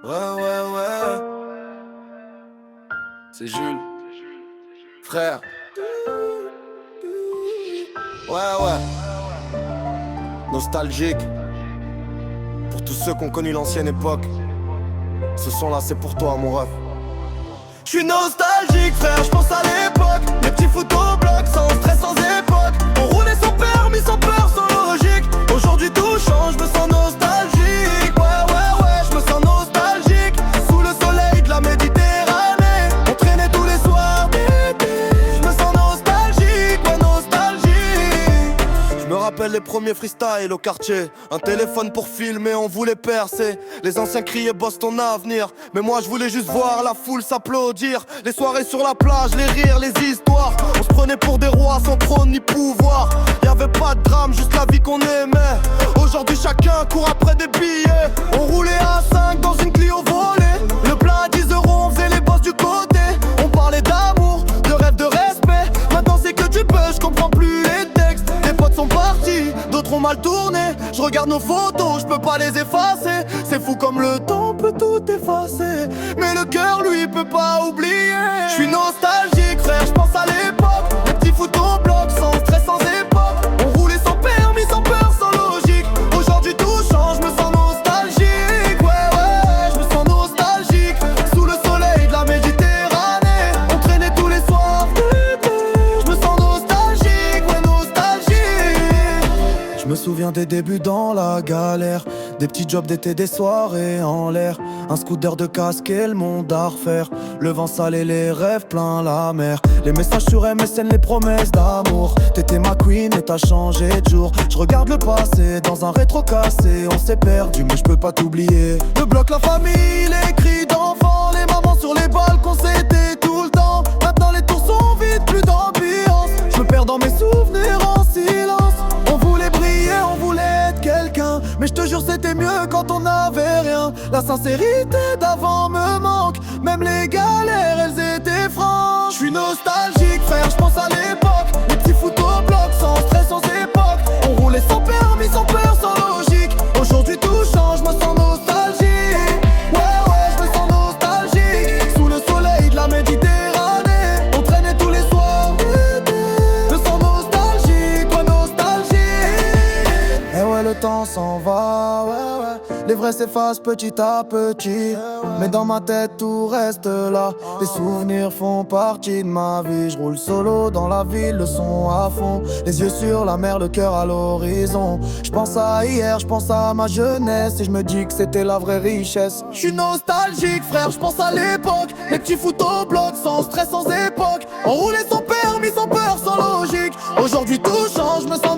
Ouais. C'est Jules. Frère. Ouais. Nostalgique. Pour tous ceux qui ont connu l'ancienne époque. Ce son-là, c'est pour toi, mon ref. J'suis nostalgique, frère, j'pense à l'époque. Les petits photoblocs, sans stress, sans époque. On roulait sans permis, sans peur, sans logique. Aujourd'hui tout change, j'me sens nostalgique. Ouais, j'me sens nostalgique. Sous le soleil de la Méditerranée, on traînait tous les soirs d'été. J'me sens nostalgique, ouais, nostalgique. J'me rappelle les premiers freestyles au quartier. Un téléphone pour filmer, on voulait percer. Les anciens criaient bosse ton avenir. Mais moi je voulais juste voir la foule s'applaudir. Les soirées sur la plage, les rires, les histoires. On se prenait pour des rois sans trône ni pouvoir. Y'avait pas de drame, juste la vie qu'on aimait. Aujourd'hui chacun court après des billets. On roulait à 5 dans une Clio volée. Le plein à 10 euros, on faisait les bosses du côté. On parlait d'amour, de rêve, de respect. Maintenant c'est que du buzz, je comprends plus les textes. Les potes sont partis, d'autres ont mal tourné. Je regarde nos photos, je peux pas les effacer. C'est fou comme le temps peut tout effacer. Mais le cœur lui peut pas oublier. Je suis nostalgique frère, je pense à l'époque. Les petits photoblocs, sans stress, sans époque. On roulait sans permis, sans peur, sans logique. Aujourd'hui tout change, je me sens nostalgique. Ouais, je me sens nostalgique. Sous le soleil de la Méditerranée, on traînait tous les soirs d'été. Je me sens nostalgique, ouais, nostalgique. Je me souviens des débuts dans la galère. Des petits jobs d'été, des soirées en l'air. Un scooter de casque et le monde à refaire. Le vent salé, les rêves plein la mer. Les messages sur MSN, les promesses d'amour. T'étais ma queen et t'as changé de jour. Je regarde le passé dans un rétro cassé. On s'est perdu mais je peux pas t'oublier. Le bloc, la famille, les cris d'enfants. Les mamans sur les balcons, c'était tout le temps. Maintenant les tours sont vides, plus d'ambiance. Je me perds dans mes souvenirs en silence. On voulait briller, on voulait être quelqu'un. Mais je te jure c'était mieux quand on n'avait rien. La sincérité d'avant me manque. Même les galères elles étaient franches. Je suis nostalgique frère, je pense à l'époque. Les petits photoblocs, sans stress, sans époque. On roulait sans permis, sans peur, sans logique. Aujourd'hui tout change, je me sens nostalgique. Ouais, je me sens nostalgique. Sous le soleil de la Méditerranée, on traînait tous les soirs d'été. Je me sens nostalgique, ouais, nostalgique. Et ouais, le temps s'en va, ouais. Les vrais s'effacent petit à petit. Mais dans ma tête tout reste là. Les souvenirs font partie de ma vie. Je roule solo dans la ville, le son à fond. Les yeux sur la mer, le cœur à l'horizon. Je pense à hier, je pense à ma jeunesse. Et je me dis que c'était la vraie richesse. Je suis nostalgique frère, je pense à l'époque. Les petits photoblocs, sans stress, sans époque. On roulait sans permis, sans peur, sans logique. Aujourd'hui tout change, je me sens